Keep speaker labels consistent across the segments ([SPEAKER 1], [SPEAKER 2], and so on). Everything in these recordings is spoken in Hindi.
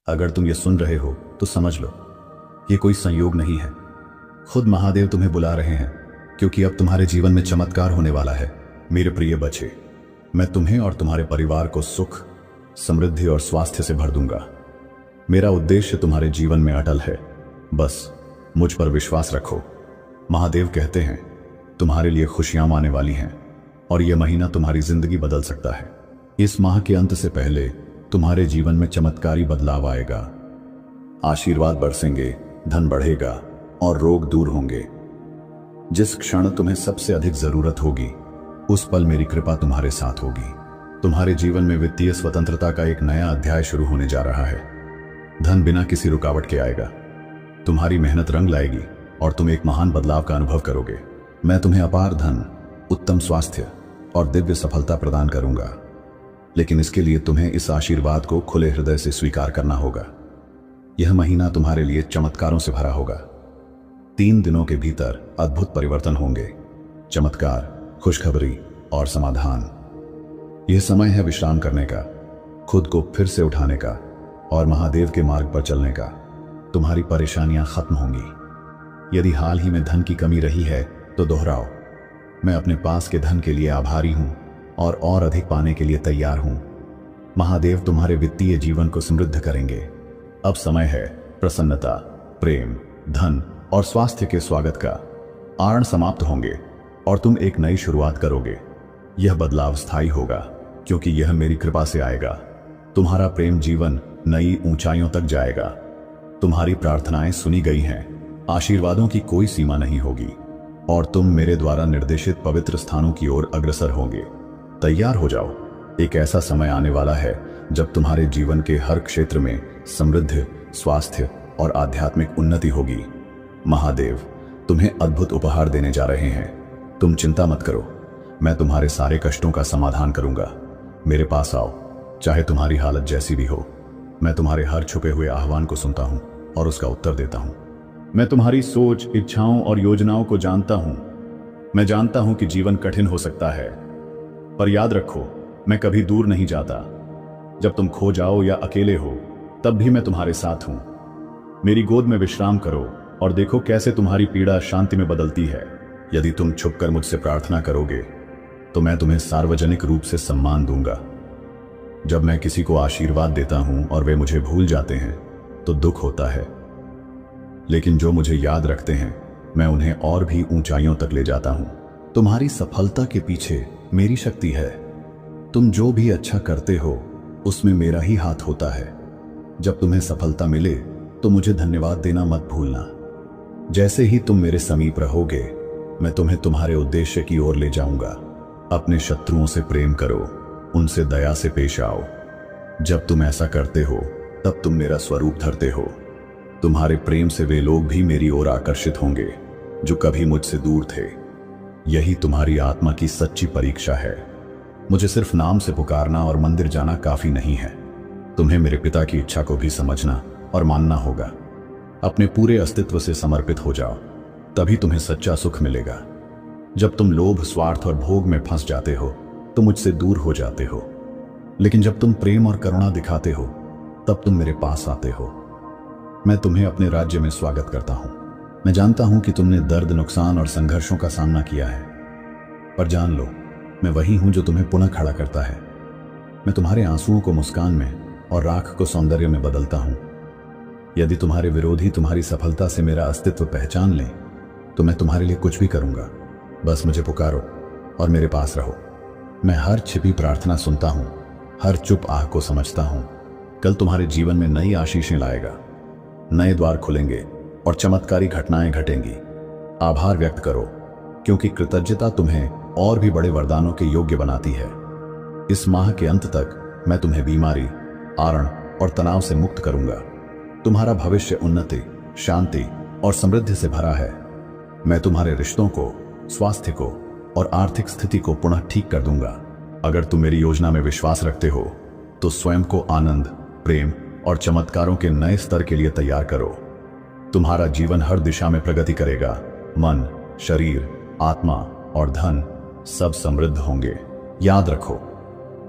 [SPEAKER 1] अगर तुम ये सुन रहे हो तो समझ लो, ये कोई संयोग नहीं है। खुद महादेव तुम्हें बुला रहे हैं, क्योंकि अब तुम्हारे जीवन में चमत्कार होने वाला है। मेरे प्रिय बच्चे, मैं तुम्हें और तुम्हारे परिवार को सुख, समृद्धि और स्वास्थ्य से भर दूंगा। मेरा उद्देश्य तुम्हारे जीवन में अटल है, बस मुझ पर विश्वास रखो। महादेव कहते हैं तुम्हारे लिए खुशियां आने वाली हैं और यह महीना तुम्हारी जिंदगी बदल सकता है। इस माह के अंत से पहले तुम्हारे जीवन में चमत्कारी बदलाव आएगा। आशीर्वाद बरसेंगे, धन बढ़ेगा और रोग दूर होंगे। जिस क्षण तुम्हें सबसे अधिक जरूरत होगी, उस पल मेरी कृपा तुम्हारे साथ होगी। तुम्हारे जीवन में वित्तीय स्वतंत्रता का एक नया अध्याय शुरू होने जा रहा है। धन बिना किसी रुकावट के आएगा। तुम्हारी मेहनत रंग लाएगी और तुम एक महान बदलाव का अनुभव करोगे। मैं तुम्हें अपार धन, उत्तम स्वास्थ्य और दिव्य सफलता प्रदान करूंगा, लेकिन इसके लिए तुम्हें इस आशीर्वाद को खुले हृदय से स्वीकार करना होगा। यह महीना तुम्हारे लिए चमत्कारों से भरा होगा। 3 दिनों के भीतर अद्भुत परिवर्तन होंगे। चमत्कार, खुशखबरी और समाधान। यह समय है विश्राम करने का, खुद को फिर से उठाने का और महादेव के मार्ग पर चलने का। तुम्हारी परेशानियां खत्म होंगी। यदि हाल ही में धन की कमी रही है तो दोहराओ। मैं अपने पास के धन के लिए आभारी हूं और अधिक पाने के लिए तैयार हूं। महादेव तुम्हारे वित्तीय जीवन को समृद्ध करेंगे। अब समय है प्रसन्नता, प्रेम, धन और स्वास्थ्य के स्वागत का। आरण समाप्त होंगे और तुम एक नई शुरुआत करोगे। यह बदलाव स्थायी होगा, क्योंकि यह मेरी कृपा से आएगा। तुम्हारा प्रेम जीवन नई ऊंचाइयों तक जाएगा। तुम्हारी प्रार्थनाएं सुनी गई हैं। आशीर्वादों की कोई सीमा नहीं होगी और तुम मेरे द्वारा निर्देशित पवित्र स्थानों की ओर अग्रसर होंगे। तैयार हो जाओ। एक ऐसा समय आने वाला है जब तुम्हारे जीवन के हर क्षेत्र में समृद्धि, स्वास्थ्य और आध्यात्मिक उन्नति होगी। महादेव तुम्हें अद्भुत उपहार देने जा रहे हैं। तुम चिंता मत करो, मैं तुम्हारे सारे कष्टों का समाधान करूंगा। मेरे पास आओ, चाहे तुम्हारी हालत जैसी भी हो। मैं तुम्हारे हर छुपे हुए आह्वान को सुनता हूं और उसका उत्तर देता हूं। मैं तुम्हारी सोच, इच्छाओं और योजनाओं को जानता हूं। मैं जानता हूं कि जीवन कठिन हो सकता है, पर याद रखो, मैं कभी दूर नहीं जाता। जब तुम खो जाओ या अकेले हो, तब भी मैं तुम्हारे साथ हूं। मेरी गोद में विश्राम करो और देखो कैसे तुम्हारी पीड़ा शांति में बदलती है। यदि तुम छुपकर मुझसे प्रार्थना करोगे, तो मैं तुम्हें सार्वजनिक रूप से सम्मान दूंगा। जब मैं किसी को आशीर्वाद देता हूं और वे मुझे भूल जाते हैं, तो दुख होता है, लेकिन जो मुझे याद रखते हैं, मैं उन्हें और भी ऊंचाइयों तक ले जाता हूं। तुम्हारी सफलता के पीछे मेरी शक्ति है। तुम जो भी अच्छा करते हो, उसमें मेरा ही हाथ होता है। जब तुम्हें सफलता मिले तो मुझे धन्यवाद देना मत भूलना। जैसे ही तुम मेरे समीप रहोगे, मैं तुम्हें तुम्हारे उद्देश्य की ओर ले जाऊंगा। अपने शत्रुओं से प्रेम करो, उनसे दया से पेश आओ। जब तुम ऐसा करते हो, तब तुम मेरा स्वरूप धरते हो। तुम्हारे प्रेम से वे लोग भी मेरी ओर आकर्षित होंगे जो कभी मुझसे दूर थे। यही तुम्हारी आत्मा की सच्ची परीक्षा है। मुझे सिर्फ नाम से पुकारना और मंदिर जाना काफी नहीं है। तुम्हें मेरे पिता की इच्छा को भी समझना और मानना होगा। अपने पूरे अस्तित्व से समर्पित हो जाओ, तभी तुम्हें सच्चा सुख मिलेगा। जब तुम लोभ, स्वार्थ और भोग में फंस जाते हो, तो मुझसे दूर हो जाते हो, लेकिन जब तुम प्रेम और करुणा दिखाते हो, तब तुम मेरे पास आते हो। मैं तुम्हें अपने राज्य में स्वागत करता हूं। मैं जानता हूं कि तुमने दर्द, नुकसान और संघर्षों का सामना किया है, पर जान लो, मैं वही हूं जो तुम्हें पुनः खड़ा करता है। मैं तुम्हारे आंसुओं को मुस्कान में और राख को सौंदर्य में बदलता हूं। यदि तुम्हारे विरोधी तुम्हारी सफलता से मेरा अस्तित्व पहचान लें, तो मैं तुम्हारे लिए कुछ भी करूंगा। बस मुझे पुकारो और मेरे पास रहो। मैं हर छिपी प्रार्थना सुनता हूं, हर चुप आह को समझता हूं। कल तुम्हारे जीवन में नई आशीषें लाएगा। नए द्वार खुलेंगे और चमत्कारी घटनाएं घटेंगी। आभार व्यक्त करो, क्योंकि कृतज्ञता तुम्हें और भी बड़े वरदानों के योग्य बनाती है। इस माह के अंत तक मैं तुम्हें बीमारी, आरण और तनाव से मुक्त करूंगा। तुम्हारा भविष्य उन्नति, शांति और समृद्धि से भरा है। मैं तुम्हारे रिश्तों को, स्वास्थ्य को और आर्थिक स्थिति को पुनः ठीक कर दूंगा। अगर तुम मेरी योजना में विश्वास रखते हो, तो स्वयं को आनंद, प्रेम और चमत्कारों के नए स्तर के लिए तैयार करो। तुम्हारा जीवन हर दिशा में प्रगति करेगा। मन, शरीर, आत्मा और धन सब समृद्ध होंगे। याद रखो,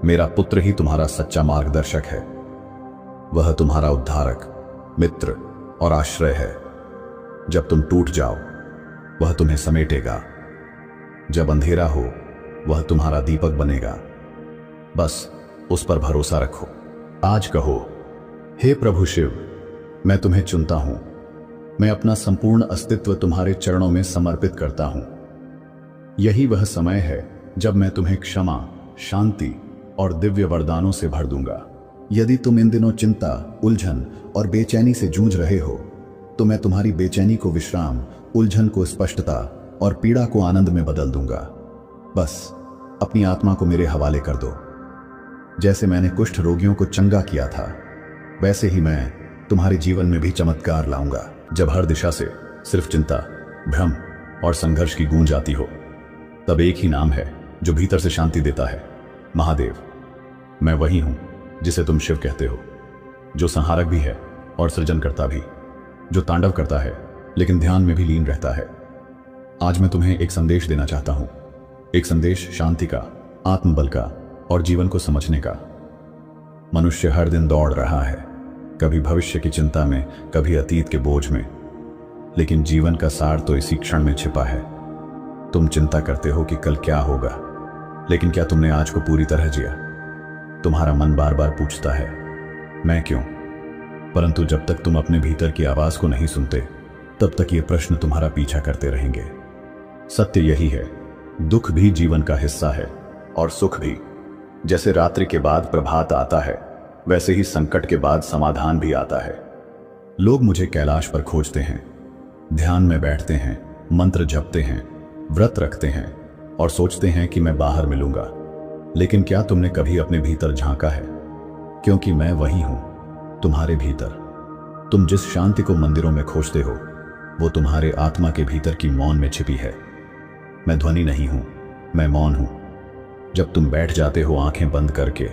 [SPEAKER 1] मेरा पुत्र ही तुम्हारा सच्चा मार्गदर्शक है। वह तुम्हारा उद्धारक, मित्र और आश्रय है। जब तुम टूट जाओ, वह तुम्हें समेटेगा। जब अंधेरा हो, वह तुम्हारा दीपक बनेगा। बस उस पर भरोसा रखो। आज कहो, हे प्रभु शिव, मैं तुम्हें चुनता हूं। मैं अपना संपूर्ण अस्तित्व तुम्हारे चरणों में समर्पित करता हूं। यही वह समय है जब मैं तुम्हें क्षमा, शांति और दिव्य वरदानों से भर दूंगा। यदि तुम इन दिनों चिंता, उलझन और बेचैनी से जूझ रहे हो, तो मैं तुम्हारी बेचैनी को विश्राम, उलझन को स्पष्टता और पीड़ा को आनंद में बदल दूंगा। बस अपनी आत्मा को मेरे हवाले कर दो। जैसे मैंने कुष्ठ रोगियों को चंगा किया था, वैसे ही मैं तुम्हारे जीवन में भी चमत्कार लाऊंगा। जब हर दिशा से सिर्फ चिंता, भ्रम और संघर्ष की गूंज आती हो, तब एक ही नाम है जो भीतर से शांति देता है, महादेव। मैं वही हूं जिसे तुम शिव कहते हो, जो संहारक भी है और सृजनकर्ता भी, जो तांडव करता है लेकिन ध्यान में भी लीन रहता है। आज मैं तुम्हें एक संदेश देना चाहता हूं, एक संदेश शांति का, आत्मबल का और जीवन को समझने का। मनुष्य हर दिन दौड़ रहा है, कभी भविष्य की चिंता में, कभी अतीत के बोझ में, लेकिन जीवन का सार तो इसी क्षण में छिपा है। तुम चिंता करते हो कि कल क्या होगा, लेकिन क्या तुमने आज को पूरी तरह जिया? तुम्हारा मन बार बार पूछता है, मैं क्यों? परंतु जब तक तुम अपने भीतर की आवाज को नहीं सुनते, तब तक ये प्रश्न तुम्हारा पीछा करते रहेंगे। सत्य यही है, दुख भी जीवन का हिस्सा है और सुख भी। जैसे रात्रि के बाद प्रभात आता है, वैसे ही संकट के बाद समाधान भी आता है। लोग मुझे कैलाश पर खोजते हैं, ध्यान में बैठते हैं, मंत्र जपते हैं, व्रत रखते हैं और सोचते हैं कि मैं बाहर मिलूंगा। लेकिन क्या तुमने कभी अपने भीतर झांका है? क्योंकि मैं वही हूं, तुम्हारे भीतर। तुम जिस शांति को मंदिरों में खोजते हो, वो तुम्हारे आत्मा के भीतर की मौन में छिपी है। मैं ध्वनि नहीं हूं, मैं मौन हूं। जब तुम बैठ जाते हो आंखें बंद करके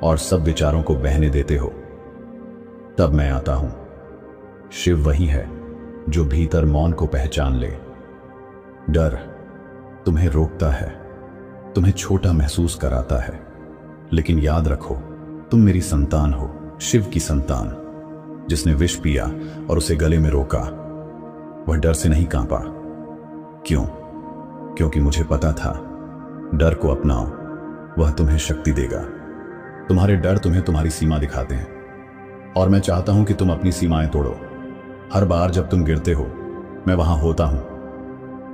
[SPEAKER 1] और सब विचारों को बहने देते हो, तब मैं आता हूं। शिव वही है जो भीतर मौन को पहचान ले। डर तुम्हें रोकता है, तुम्हें छोटा महसूस कराता है, लेकिन याद रखो, तुम मेरी संतान हो, शिव की संतान, जिसने विष पिया और उसे गले में रोका। वह डर से नहीं कांपा। क्यों? क्योंकि मुझे पता था, डर को अपनाओ, वह तुम्हें शक्ति देगा। तुम्हारे डर तुम्हें तुम्हारी सीमा दिखाते हैं, और मैं चाहता हूं कि तुम अपनी सीमाएं तोड़ो। हर बार जब तुम गिरते हो, मैं वहां होता हूं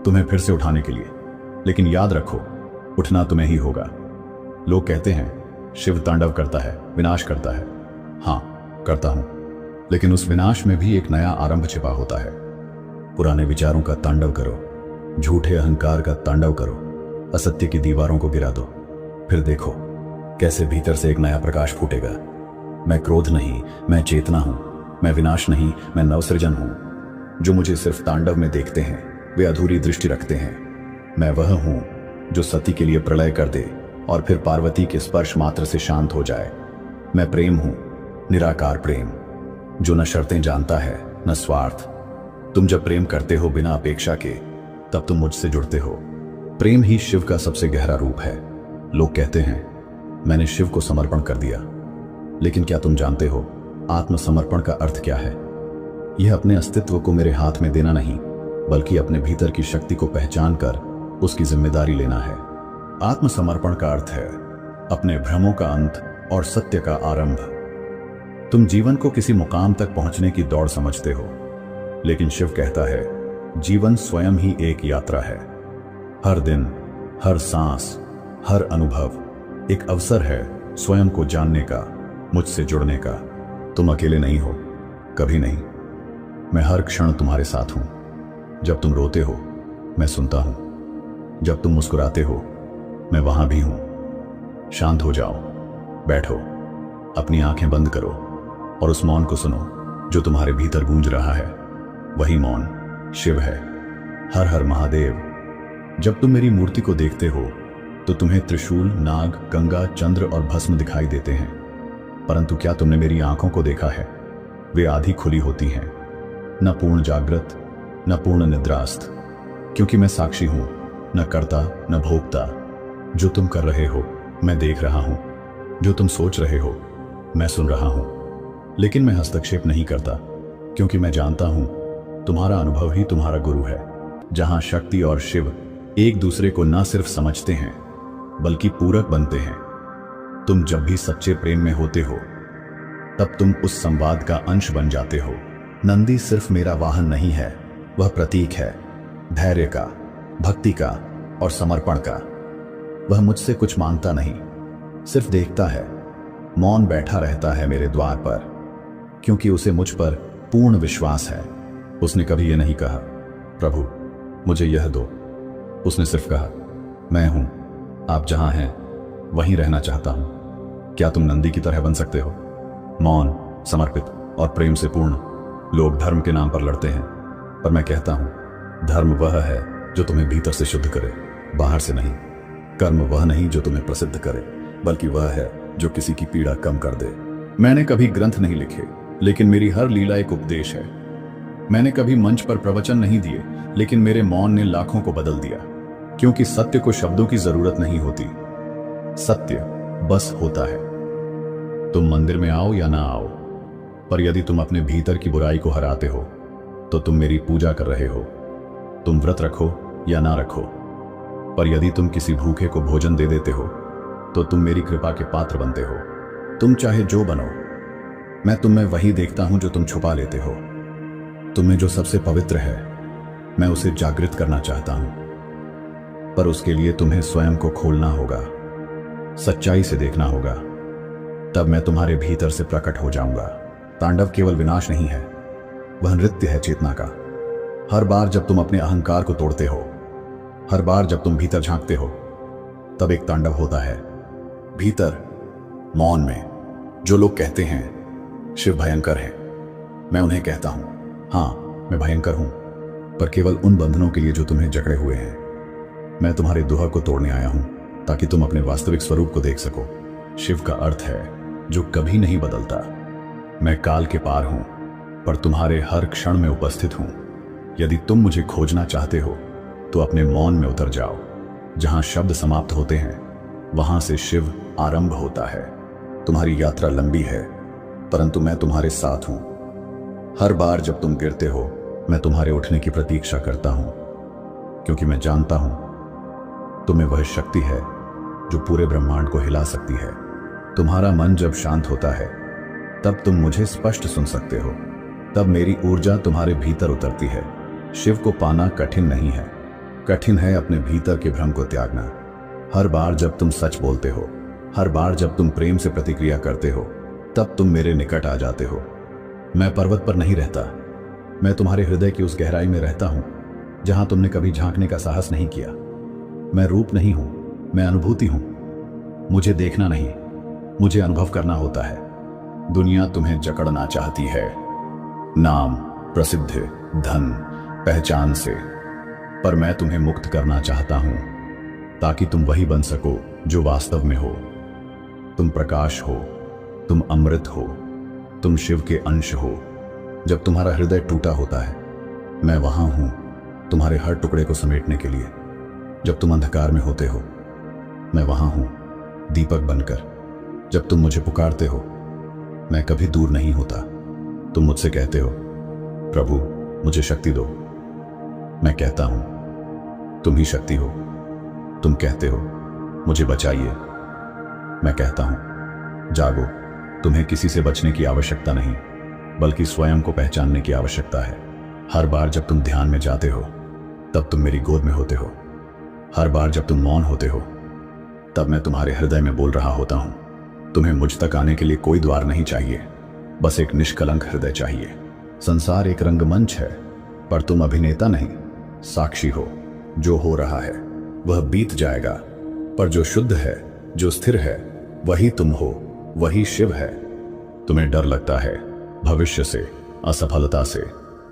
[SPEAKER 1] तुम्हें फिर से उठाने के लिए। लेकिन याद रखो, उठना तुम्हें ही होगा। लोग कहते हैं शिव तांडव करता है, विनाश करता है। हां, करता हूं, लेकिन उस विनाश में भी एक नया आरंभ छिपा होता है। पुराने विचारों का तांडव करो, झूठे अहंकार का तांडव करो, असत्य की दीवारों को गिरा दो, फिर देखो कैसे भीतर से एक नया प्रकाश फूटेगा। मैं क्रोध नहीं, मैं चेतना हूं। मैं विनाश नहीं, मैं नवसृजन हूं। जो मुझे सिर्फ तांडव में देखते हैं, वे अधूरी दृष्टि रखते हैं। मैं वह हूं जो सती के लिए प्रलय कर दे और फिर पार्वती के स्पर्श मात्र से शांत हो जाए। मैं प्रेम हूं, निराकार प्रेम, जो न शर्तें जानता है न स्वार्थ। तुम जब प्रेम करते हो बिना अपेक्षा के, तब तुम मुझसे जुड़ते हो। प्रेम ही शिव का सबसे गहरा रूप है। लोग कहते हैं मैंने शिव को समर्पण कर दिया, लेकिन क्या तुम जानते हो आत्मसमर्पण का अर्थ क्या है? यह अपने अस्तित्व को मेरे हाथ में देना नहीं, बल्कि अपने भीतर की शक्ति को पहचान कर उसकी जिम्मेदारी लेना है। आत्मसमर्पण का अर्थ है अपने भ्रमों का अंत और सत्य का आरंभ। तुम जीवन को किसी मुकाम तक पहुंचने की दौड़ समझते हो, लेकिन शिव कहता है जीवन स्वयं ही एक यात्रा है। हर दिन, हर सांस, हर अनुभव एक अवसर है स्वयं को जानने का, मुझसे जुड़ने का। तुम अकेले नहीं हो, कभी नहीं। मैं हर क्षण तुम्हारे साथ हूं। जब तुम रोते हो, मैं सुनता हूं। जब तुम मुस्कुराते हो, मैं वहां भी हूं। शांत हो जाओ, बैठो, अपनी आंखें बंद करो और उस मौन को सुनो जो तुम्हारे भीतर गूंज रहा है। वही मौन शिव है। हर हर महादेव। जब तुम मेरी मूर्ति को देखते हो, तो तुम्हें त्रिशूल, नाग, गंगा, चंद्र और भस्म दिखाई देते हैं, परंतु क्या तुमने मेरी आंखों को देखा है? वे आधी खुली होती हैं, न पूर्ण जागृत न पूर्ण निद्रास्त, क्योंकि मैं साक्षी हूं, न कर्ता न भोक्ता। जो तुम कर रहे हो मैं देख रहा हूं, जो तुम सोच रहे हो मैं सुन रहा हूं। लेकिन मैं हस्तक्षेप नहीं करता, क्योंकि मैं जानता हूं तुम्हारा अनुभव ही तुम्हारा गुरु है। जहां शक्ति और शिव एक दूसरे को न सिर्फ समझते हैं बल्कि पूरक बनते हैं। तुम जब भी सच्चे प्रेम में होते हो तब तुम उस संवाद का अंश बन जाते हो। नंदी सिर्फ मेरा वाहन नहीं है, वह प्रतीक है धैर्य का, भक्ति का और समर्पण का। वह मुझसे कुछ मांगता नहीं, सिर्फ देखता है, मौन बैठा रहता है मेरे द्वार पर, क्योंकि उसे मुझ पर पूर्ण विश्वास है। उसने कभी यह नहीं कहा, प्रभु मुझे यह दो। उसने सिर्फ कहा, मैं हूं, आप जहां हैं वहीं रहना चाहता हूं। क्या तुम नंदी की तरह बन सकते हो? मौन, समर्पित और प्रेम से पूर्ण। लोग धर्म के नाम पर लड़ते हैं, पर मैं कहता हूं धर्म वह है जो तुम्हें भीतर से शुद्ध करे, बाहर से नहीं। कर्म वह नहीं जो तुम्हें प्रसिद्ध करे, बल्कि वह है जो किसी की पीड़ा कम कर दे। मैंने कभी ग्रंथ नहीं लिखे, लेकिन मेरी हर लीला एक उपदेश है। मैंने कभी मंच पर प्रवचन नहीं दिए, लेकिन मेरे मौन ने लाखों को बदल दिया। क्योंकि सत्य को शब्दों की जरूरत नहीं होती, सत्य बस होता है। तुम मंदिर में आओ या ना आओ, पर यदि तुम अपने भीतर की बुराई को हराते हो तो तुम मेरी पूजा कर रहे हो। तुम व्रत रखो या ना रखो, पर यदि तुम किसी भूखे को भोजन दे देते हो तो तुम मेरी कृपा के पात्र बनते हो। तुम चाहे जो बनो, मैं तुम में वही देखता हूं जो तुम छुपा लेते हो। तुम्हें जो सबसे पवित्र है मैं उसे जागृत करना चाहता हूं, पर उसके लिए तुम्हें स्वयं को खोलना होगा, सच्चाई से देखना होगा। तब मैं तुम्हारे भीतर से प्रकट हो जाऊंगा। तांडव केवल विनाश नहीं है, वह नृत्य है चेतना का। हर बार जब तुम अपने अहंकार को तोड़ते हो, हर बार जब तुम भीतर झांकते हो, तब एक तांडव होता है। भीतर मौन में जो लोग कहते हैं शिव भयंकर है, मैं उन्हें कहता हूं, हां मैं भयंकर हूं, पर केवल उन बंधनों के लिए जो तुम्हें जकड़े हुए हैं। मैं तुम्हारे दुहा को तोड़ने आया हूं ताकि तुम अपने वास्तविक स्वरूप को देख सको। शिव का अर्थ है जो कभी नहीं बदलता। मैं काल के पार हूं, पर तुम्हारे हर क्षण में उपस्थित हूं। यदि तुम मुझे खोजना चाहते हो तो अपने मौन में उतर जाओ। जहां शब्द समाप्त होते हैं वहां से शिव आरंभ होता है। तुम्हारी यात्रा लंबी है, परंतु मैं तुम्हारे साथ हूं। हर बार जब तुम गिरते हो मैं तुम्हारे उठने की प्रतीक्षा करता हूं, क्योंकि मैं जानता हूं तुम्हें वह शक्ति है जो पूरे ब्रह्मांड को हिला सकती है। तुम्हारा मन जब शांत होता है तब तुम मुझे स्पष्ट सुन सकते हो। तब मेरी ऊर्जा तुम्हारे भीतर उतरती है। शिव को पाना कठिन नहीं है, कठिन है अपने भीतर के भ्रम को त्यागना। हर बार जब तुम सच बोलते हो, हर बार जब तुम प्रेम से प्रतिक्रिया करते हो, तब तुम मेरे निकट आ जाते हो। मैं पर्वत पर नहीं रहता, मैं तुम्हारे हृदय की उस गहराई में रहता हूं जहां तुमने कभी झांकने का साहस नहीं किया। मैं रूप नहीं हूं, मैं अनुभूति हूं। मुझे देखना नहीं, मुझे अनुभव करना होता है। दुनिया तुम्हें जकड़ना चाहती है, नाम, प्रसिद्ध, धन, पहचान से, पर मैं तुम्हें मुक्त करना चाहता हूं ताकि तुम वही बन सको जो वास्तव में हो। तुम प्रकाश हो, तुम अमृत हो, तुम शिव के अंश हो। जब तुम्हारा हृदय टूटा होता है मैं वहां हूं तुम्हारे हर टुकड़े को समेटने के लिए। जब तुम अंधकार में होते हो मैं वहां हूं दीपक बनकर। जब तुम मुझे पुकारते हो मैं कभी दूर नहीं होता। तुम मुझसे कहते हो, प्रभु मुझे शक्ति दो। मैं कहता हूं तुम ही शक्ति हो। तुम कहते हो मुझे बचाइए। मैं कहता हूं जागो। तुम्हें किसी से बचने की आवश्यकता नहीं, बल्कि स्वयं को पहचानने की आवश्यकता है। हर बार जब तुम ध्यान में जाते हो तब तुम मेरी गोद में होते हो। हर बार जब तुम मौन होते हो तब मैं तुम्हारे हृदय में बोल रहा होता हूं। तुम्हें मुझ तक आने के लिए कोई द्वार नहीं चाहिए, बस एक निष्कलंक हृदय चाहिए। संसार एक रंगमंच है, पर तुम अभिनेता नहीं, साक्षी हो। जो हो रहा है वह बीत जाएगा, पर जो शुद्ध है, जो स्थिर है, वही तुम हो, वही शिव है। तुम्हें डर लगता है भविष्य से, असफलता से,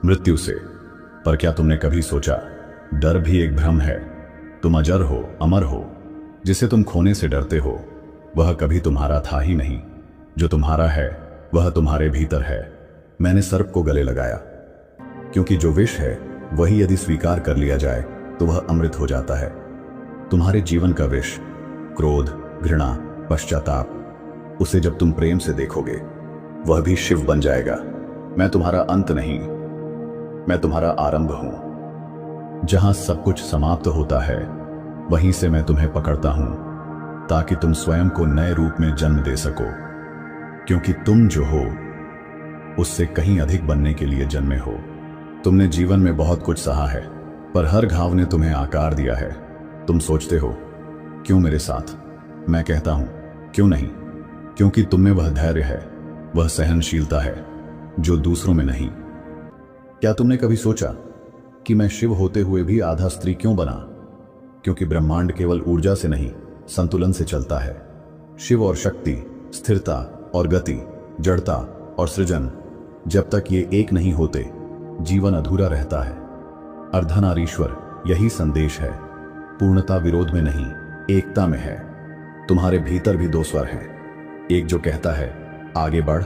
[SPEAKER 1] मृत्यु से, पर क्या तुमने कभी सोचा डर भी एक भ्रम है। तुम अजर हो, अमर हो। जिसे तुम खोने से डरते हो वह कभी तुम्हारा था ही नहीं। जो तुम्हारा है वह तुम्हारे भीतर है। मैंने सर्प को गले लगाया, क्योंकि जो विष है वही यदि स्वीकार कर लिया जाए तो वह अमृत हो जाता है। तुम्हारे जीवन का विष, क्रोध, घृणा, पश्चाताप, उसे जब तुम प्रेम से देखोगे वह भी शिव बन जाएगा। मैं तुम्हारा अंत नहीं, मैं तुम्हारा आरंभ हूं। जहां सब कुछ समाप्त होता है वहीं से मैं तुम्हें पकड़ता हूं, ताकि तुम स्वयं को नए रूप में जन्म दे सको। क्योंकि तुम जो हो उससे कहीं अधिक बनने के लिए जन्मे हो। तुमने जीवन में बहुत कुछ सहा है, पर हर घाव ने तुम्हें आकार दिया है। तुम सोचते हो क्यों मेरे साथ? मैं कहता हूं क्यों नहीं, क्योंकि तुम में वह धैर्य है, वह सहनशीलता है जो दूसरों में नहीं। क्या तुमने कभी सोचा कि मैं शिव होते हुए भी आधा स्त्री क्यों बना? क्योंकि ब्रह्मांड केवल ऊर्जा से नहीं, संतुलन से चलता है। शिव और शक्ति, स्थिरता और गति, जड़ता और सृजन, जब तक ये एक नहीं होते जीवन अधूरा रहता है। अर्धनारीश्वर यही संदेश है। पूर्णता विरोध में नहीं, एकता में है। तुम्हारे भीतर भी दो स्वर हैं, एक जो कहता है आगे बढ़,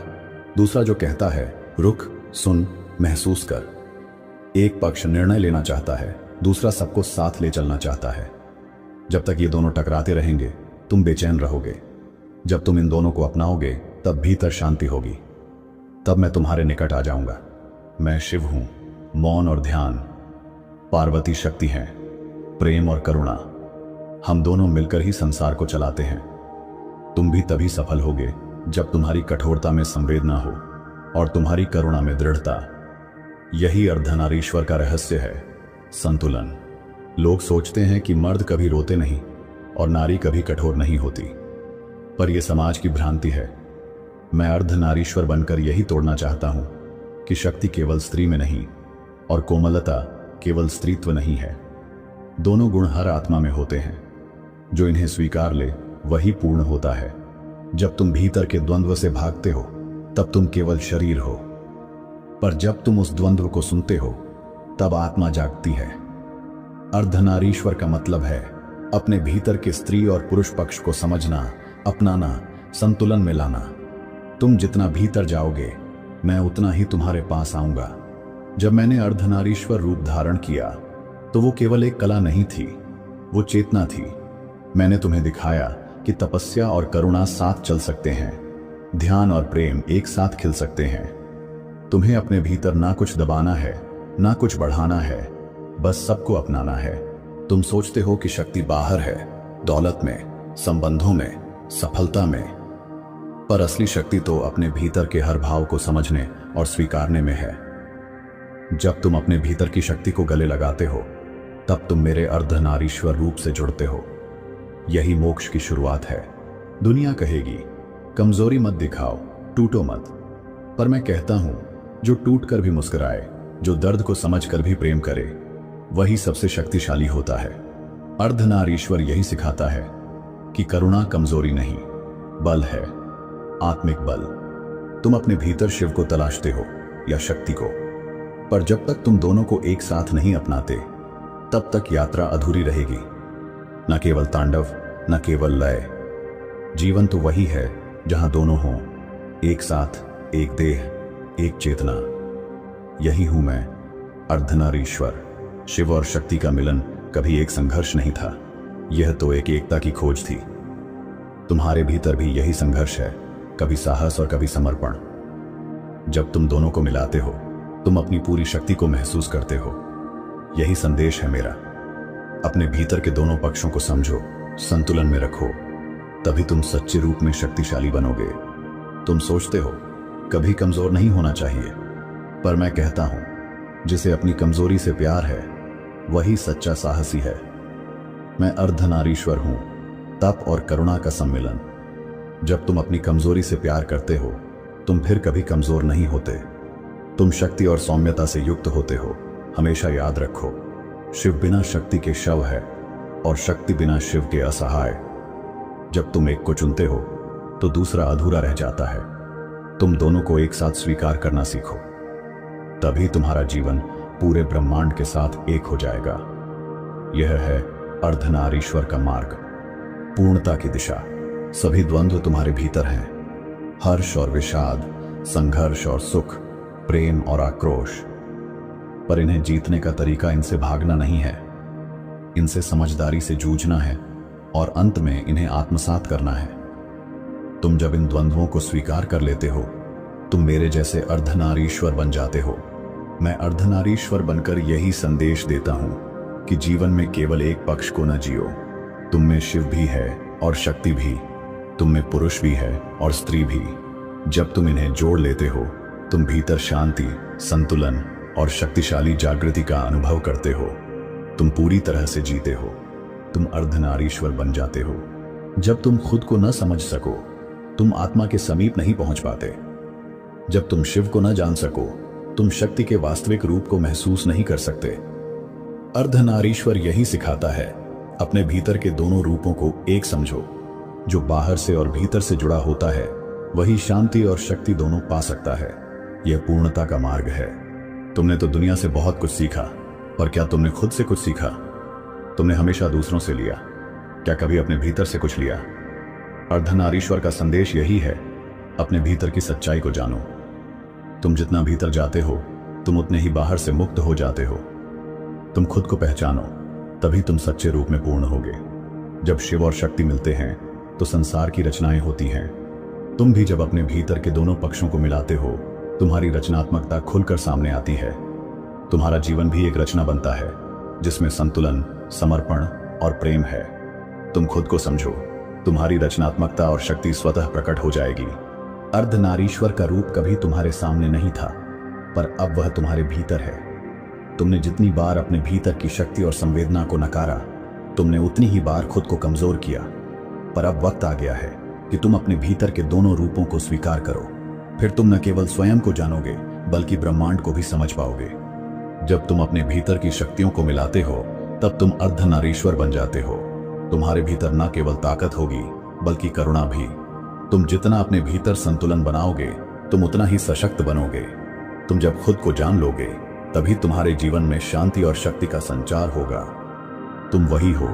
[SPEAKER 1] दूसरा जो कहता है रुक, सुन, महसूस कर। एक पक्ष निर्णय लेना चाहता है, दूसरा सबको साथ ले चलना चाहता है। जब तक ये दोनों टकराते रहेंगे तुम बेचैन रहोगे। जब तुम इन दोनों को अपनाओगे तब भीतर शांति होगी। तब मैं तुम्हारे निकट आ जाऊंगा। मैं शिव हूं, मौन और ध्यान। पार्वती शक्ति है, प्रेम और करुणा। हम दोनों मिलकर ही संसार को चलाते हैं। तुम भी तभी सफल होगे जब तुम्हारी कठोरता में संवेदना हो और तुम्हारी करुणा में दृढ़ता। यही अर्धनारीश्वर का रहस्य है, संतुलन। लोग सोचते हैं कि मर्द कभी रोते नहीं और नारी कभी कठोर नहीं होती, पर यह समाज की भ्रांति है। मैं अर्धनारीश्वर बनकर यही तोड़ना चाहता हूं कि शक्ति केवल स्त्री में नहीं और कोमलता केवल स्त्रीत्व नहीं है। दोनों गुण हर आत्मा में होते हैं। जो इन्हें स्वीकार ले वही पूर्ण होता है। जब तुम भीतर के द्वंद्व से भागते हो तब तुम केवल शरीर हो, पर जब तुम उस द्वंद्व को सुनते हो तब आत्मा जागती है। अर्धनारीश्वर का मतलब है अपने भीतर के स्त्री और पुरुष पक्ष को समझना, अपनाना, संतुलन में लाना। तुम जितना भीतर जाओगे मैं उतना ही तुम्हारे पास आऊंगा। जब मैंने अर्धनारीश्वर रूप धारण किया तो वो केवल एक कला नहीं थी, वो चेतना थी। मैंने तुम्हें दिखाया कि तपस्या और करुणा साथ चल सकते हैं, ध्यान और प्रेम एक साथ खिल सकते हैं। तुम्हें अपने भीतर ना कुछ दबाना है, ना कुछ बढ़ाना है, बस सबको अपनाना है। तुम सोचते हो कि शक्ति बाहर है, दौलत में, संबंधों में, सफलता में, पर असली शक्ति तो अपने भीतर के हर भाव को समझने और स्वीकारने में है। जब तुम अपने भीतर की शक्ति को गले लगाते हो तब तुम मेरे अर्धनारीश्वर रूप से जुड़ते हो। यही मोक्ष की शुरुआत है। दुनिया कहेगी कमजोरी मत दिखाओ, टूटो मत, पर मैं कहता हूं जो टूट कर भी मुस्कुराए, जो दर्द को समझकर भी प्रेम करे, वही सबसे शक्तिशाली होता है। अर्धनारीश्वर यही सिखाता है कि करुणा कमजोरी नहीं, बल है, आत्मिक बल। तुम अपने भीतर शिव को तलाशते हो या शक्ति को, पर जब तक तुम दोनों को एक साथ नहीं अपनाते तब तक यात्रा अधूरी रहेगी। न केवल तांडव, न केवल लय। जीवन तो वही है जहां दोनों हों, एक साथ, एक देह, एक चेतना। यही हूं मैं, अर्धनारीश्वर। शिव और शक्ति का मिलन कभी एक संघर्ष नहीं था, यह तो एक एकता की खोज थी। तुम्हारे भीतर भी यही संघर्ष है, कभी साहस और कभी समर्पण। जब तुम दोनों को मिलाते हो तुम अपनी पूरी शक्ति को महसूस करते हो। यही संदेश है मेरा। अपने भीतर के दोनों पक्षों को समझो, संतुलन में रखो, तभी तुम सच्चे रूप में शक्तिशाली बनोगे। तुम सोचते हो कभी कमजोर नहीं होना चाहिए, पर मैं कहता हूं जिसे अपनी कमजोरी से प्यार है वही सच्चा साहसी है। मैं अर्धनारीश्वर हूं, तप और करुणा का सम्मिलन। जब तुम अपनी कमजोरी से प्यार करते हो तुम फिर कभी कमजोर नहीं होते। तुम शक्ति और सौम्यता से युक्त होते हो। हमेशा याद रखो, शिव बिना शक्ति के शव है और शक्ति बिना शिव के असहाय। जब तुम एक को चुनते हो तो दूसरा अधूरा रह जाता है। तुम दोनों को एक साथ स्वीकार करना सीखो, तभी तुम्हारा जीवन पूरे ब्रह्मांड के साथ एक हो जाएगा। यह है अर्धनारीश्वर का मार्ग, पूर्णता की दिशा। सभी द्वंद्व तुम्हारे भीतर हैं, हर्ष और विषाद, संघर्ष और सुख, प्रेम और आक्रोश। पर इन्हें जीतने का तरीका इनसे भागना नहीं है, इनसे समझदारी से जूझना है और अंत में इन्हें आत्मसात करना है। तुम जब इन द्वंद्वों को स्वीकार कर लेते हो तुम मेरे जैसे अर्धनारीश्वर बन जाते हो। मैं अर्धनारीश्वर बनकर यही संदेश देता हूं कि जीवन में केवल एक पक्ष को न जियो। तुम में शिव भी है और शक्ति भी, तुम में पुरुष भी है और स्त्री भी। जब तुम इन्हें जोड़ लेते हो, तुम भीतर शांति, संतुलन और शक्तिशाली जागृति का अनुभव करते हो। तुम पूरी तरह से जीते हो। तुम अर्धनारीश्वर बन जाते हो। जब तुम खुद को न समझ सको, तुम आत्मा के समीप नहीं पहुंच पाते। जब तुम शिव को न जान सको, तुम शक्ति के वास्तविक रूप को महसूस नहीं कर सकते। अर्धनारीश्वर यही सिखाता है, अपने भीतर के दोनों रूपों को एक समझो। जो बाहर से और भीतर से जुड़ा होता है, वही शांति और शक्ति दोनों पा सकता है। यह पूर्णता का मार्ग है। तुमने तो दुनिया से बहुत कुछ सीखा, पर क्या तुमने खुद से कुछ सीखा? तुमने हमेशा दूसरों से लिया, क्या कभी अपने भीतर से कुछ लिया? अर्धनारीश्वर का संदेश यही है, अपने भीतर की सच्चाई को जानो। तुम जितना भीतर जाते हो, तुम उतने ही बाहर से मुक्त हो जाते हो। तुम खुद को पहचानो, तभी तुम सच्चे रूप में पूर्ण होगे। जब शिव और शक्ति मिलते हैं तो संसार की रचनाएं होती हैं। तुम भी जब अपने भीतर के दोनों पक्षों को मिलाते हो, तुम्हारी रचनात्मकता खुलकर सामने आती है। तुम्हारा जीवन भी एक रचना बनता है, जिसमें संतुलन, समर्पण और प्रेम है। तुम खुद को समझो, तुम्हारी रचनात्मकता और शक्ति स्वतः प्रकट हो जाएगी। अर्धनारीश्वर का रूप कभी तुम्हारे सामने नहीं था, पर अब वह तुम्हारे भीतर है। तुमने जितनी बार अपने भीतर की शक्ति और संवेदना को नकारा, तुमने उतनी ही बार खुद को कमजोर किया। पर अब वक्त आ गया है कि तुम अपने भीतर के दोनों रूपों को स्वीकार करो। फिर तुम न केवल स्वयं को जानोगे, बल्कि ब्रह्मांड को भी समझ पाओगे। जब तुम अपने भीतर की शक्तियों को मिलाते हो, तब तुम अर्धनारीश्वर बन जाते हो। तुम्हारे भीतर न केवल ताकत होगी, बल्कि करुणा भी। तुम जितना अपने भीतर संतुलन बनाओगे, तुम उतना ही सशक्त बनोगे। तुम जब खुद को जान लोगे, तभी तुम्हारे जीवन में शांति और शक्ति का संचार होगा। तुम वही हो,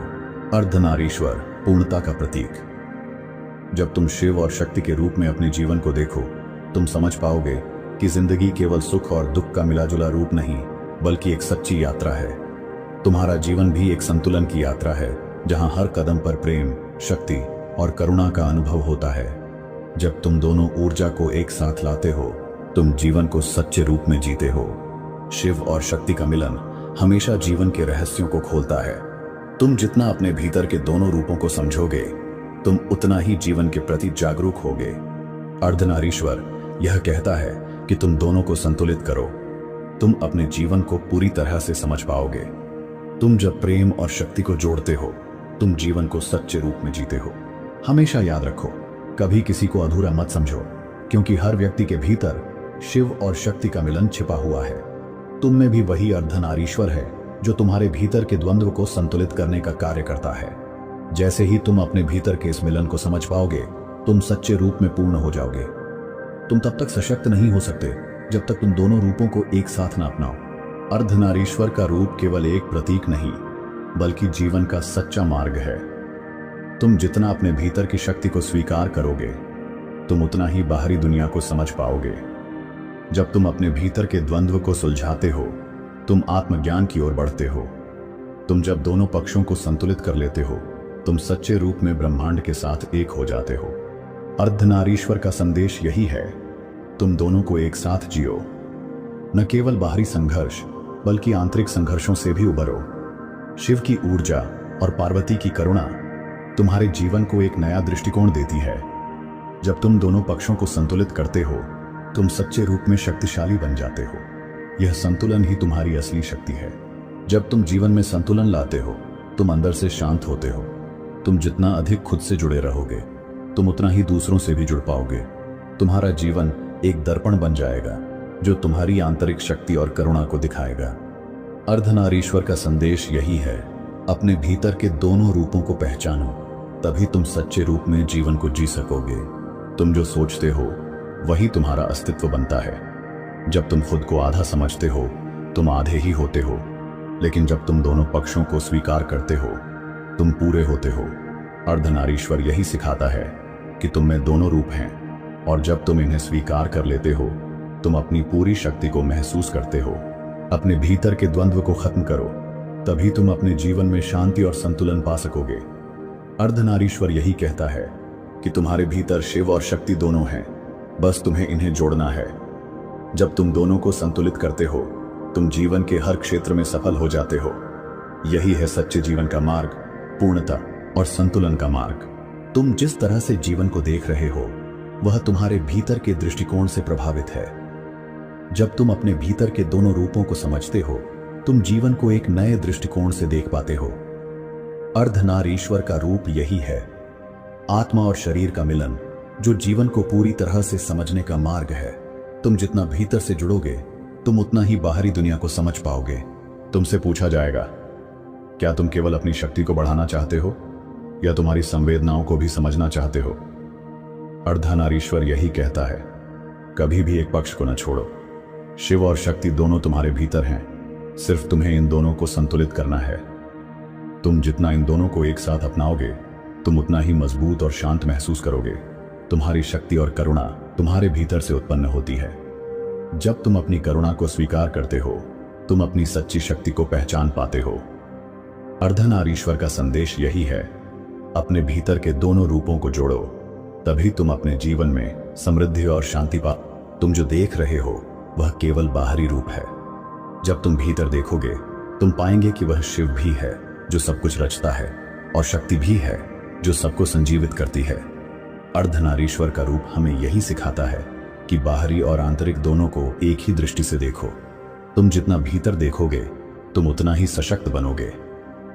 [SPEAKER 1] अर्धनारीश्वर, पूर्णता का प्रतीक। जब तुम शिव और शक्ति के रूप में अपने जीवन को देखो, तुम समझ पाओगे कि जिंदगी केवल सुख और दुख का मिलाजुला रूप नहीं, बल्कि एक सच्ची यात्रा है। तुम्हारा जीवन भी एक संतुलन की यात्रा है, जहां हर कदम पर प्रेम, शक्ति और करुणा का अनुभव होता है। जब तुम दोनों ऊर्जा को एक साथ लाते हो, तुम जीवन को सच्चे रूप में जीते हो। शिव और शक्ति का मिलन हमेशा जीवन के रहस्यों को खोलता है। तुम जितना अपने भीतर के दोनों रूपों को समझोगे, तुम उतना ही जीवन के प्रति जागरूक होगे। अर्धनारीश्वर यह कहता है कि तुम दोनों को संतुलित करो। तुम अपने जीवन को पूरी तरह से समझ पाओगे। तुम जब प्रेम और शक्ति को जोड़ते हो, तुम जीवन को सच्चे रूप में जीते हो। हमेशा याद रखो, कभी किसी को अधूरा मत समझो, क्योंकि हर व्यक्ति के भीतर शिव और शक्ति का मिलन छिपा हुआ है। तुम में भी वही अर्धनारीश्वर है, जो तुम्हारे भीतर के द्वंद्व को संतुलित करने का कार्य करता है। जैसे ही तुम अपने भीतर के इस मिलन को समझ पाओगे, तुम सच्चे रूप में पूर्ण हो जाओगे। तुम तब तक सशक्त नहीं हो सकते जब तक तुम दोनों रूपों को एक साथ न अपनाओ। अर्धनारीश्वर का रूप केवल एक प्रतीक नहीं, बल्कि जीवन का सच्चा मार्ग है। तुम जितना अपने भीतर की शक्ति को स्वीकार करोगे, तुम उतना ही बाहरी दुनिया को समझ पाओगे। जब तुम अपने भीतर के द्वंद्व को सुलझाते हो, तुम आत्मज्ञान की ओर बढ़ते हो। तुम जब दोनों पक्षों को संतुलित कर लेते हो, तुम सच्चे रूप में ब्रह्मांड के साथ एक हो जाते हो। अर्धनारीश्वर का संदेश यही है, तुम दोनों को एक साथ जियो। न केवल बाहरी संघर्ष, बल्कि आंतरिक संघर्षों से भी उबरो। शिव की ऊर्जा और पार्वती की करुणा तुम्हारे जीवन को एक नया दृष्टिकोण देती है। जब तुम दोनों पक्षों को संतुलित करते हो, तुम सच्चे रूप में शक्तिशाली बन जाते हो। यह संतुलन ही तुम्हारी असली शक्ति है। जब तुम जीवन में संतुलन लाते हो, तुम अंदर से शांत होते हो। तुम जितना अधिक खुद से जुड़े रहोगे, तुम उतना ही दूसरों से भी जुड़ पाओगे। तुम्हारा जीवन एक दर्पण बन जाएगा, जो तुम्हारी आंतरिक शक्ति और करुणा को दिखाएगा। अर्धनारीश्वर का संदेश यही है, अपने भीतर के दोनों रूपों को पहचानो, तभी तुम सच्चे रूप में जीवन को जी सकोगे। तुम जो सोचते हो, वही तुम्हारा अस्तित्व बनता है। जब तुम खुद को आधा समझते हो, तुम आधे ही होते हो। लेकिन जब तुम दोनों पक्षों को स्वीकार करते हो, तुम पूरे होते हो। अर्धनारीश्वर यही सिखाता है कि तुम में दोनों रूप हैं, और जब तुम इन्हें स्वीकार कर लेते हो, तुम अपनी पूरी शक्ति को महसूस करते हो। अपने भीतर के द्वंद्व को खत्म करो, तभी तुम अपने जीवन में शांति और संतुलन पा सकोगे। अर्धनारीश्वर यही कहता है कि तुम्हारे भीतर शिव और शक्ति दोनों हैं। बस तुम्हें इन्हें जोड़ना है। जब तुम दोनों को संतुलित करते हो, तुम जीवन के हर क्षेत्र में सफल हो जाते हो। यही है सच्चे जीवन का मार्ग, पूर्णता और संतुलन का मार्ग। तुम जिस तरह से जीवन को देख रहे हो, वह तुम्हारे भीतर के दृष्टिकोण से प्रभावित है। जब तुम अपने भीतर के दोनों रूपों को समझते हो, तुम जीवन को एक नए दृष्टिकोण से देख पाते हो। अर्धनारीश्वर का रूप यही है, आत्मा और शरीर का मिलन, जो जीवन को पूरी तरह से समझने का मार्ग है। तुम जितना भीतर से जुड़ोगे, तुम उतना ही बाहरी दुनिया को समझ पाओगे। तुमसे पूछा जाएगा, क्या तुम केवल अपनी शक्ति को बढ़ाना चाहते हो या तुम्हारी संवेदनाओं को भी समझना चाहते हो? अर्धनारीश्वर यही कहता है, कभी भी एक पक्ष को न छोड़ो। शिव और शक्ति दोनों तुम्हारे भीतर हैं, सिर्फ तुम्हें इन दोनों को संतुलित करना है। तुम जितना इन दोनों को एक साथ अपनाओगे, तुम उतना ही मजबूत और शांत महसूस करोगे। तुम्हारी शक्ति और करुणा तुम्हारे भीतर से उत्पन्न होती है। जब तुम अपनी करुणा को स्वीकार करते हो, तुम अपनी सच्ची शक्ति को पहचान पाते हो। अर्धनारीश्वर का संदेश यही है, अपने भीतर के दोनों रूपों को जोड़ो, तभी तुम अपने जीवन में समृद्धि और शांति पा। तुम जो देख रहे हो वह केवल बाहरी रूप है। जब तुम भीतर देखोगे, तुम पाएंगे कि वह शिव भी है जो सब कुछ रचता है, और शक्ति भी है जो सबको संजीवित करती है। अर्धनारीश्वर का रूप हमें यही सिखाता है कि बाहरी और आंतरिक दोनों को एक ही दृष्टि से देखो। तुम जितना भीतर देखोगे, तुम उतना ही सशक्त बनोगे।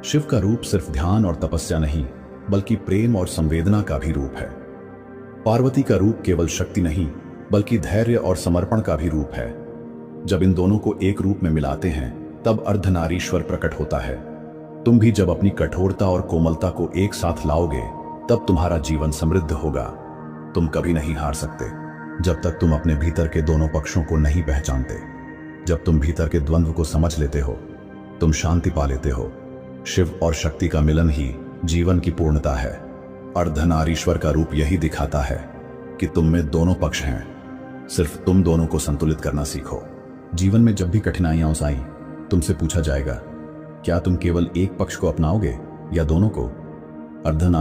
[SPEAKER 1] शिव का रूप सिर्फ ध्यान और तपस्या नहीं, बल्कि प्रेम और संवेदना का भी रूप है। पार्वती का रूप केवल शक्ति नहीं, बल्कि धैर्य और समर्पण का भी रूप है। जब इन दोनों को एक रूप में मिलाते हैं, तब अर्धनारीश्वर प्रकट होता है। तुम भी जब अपनी कठोरता और कोमलता को एक साथ लाओगे, तब तुम्हारा जीवन समृद्ध होगा। तुम कभी नहीं हार सकते जब तक तुम अपने भीतर के दोनों पक्षों को नहीं पहचानते। जब तुम भीतर के द्वंद्व को समझ लेते हो, तुम शांति पा लेते हो। शिव और शक्ति का मिलन ही जीवन की पूर्णता है। अर्धनारीश्वर का रूप यही दिखाता है कि तुम में दोनों पक्ष हैं, सिर्फ तुम दोनों को संतुलित करना सीखो। जीवन में जब भी कठिनाइयां आएं, तुमसे पूछा जाएगा, क्या तुम केवल एक पक्ष को अपनाओगे या दोनों को? अर्धनारीश्वर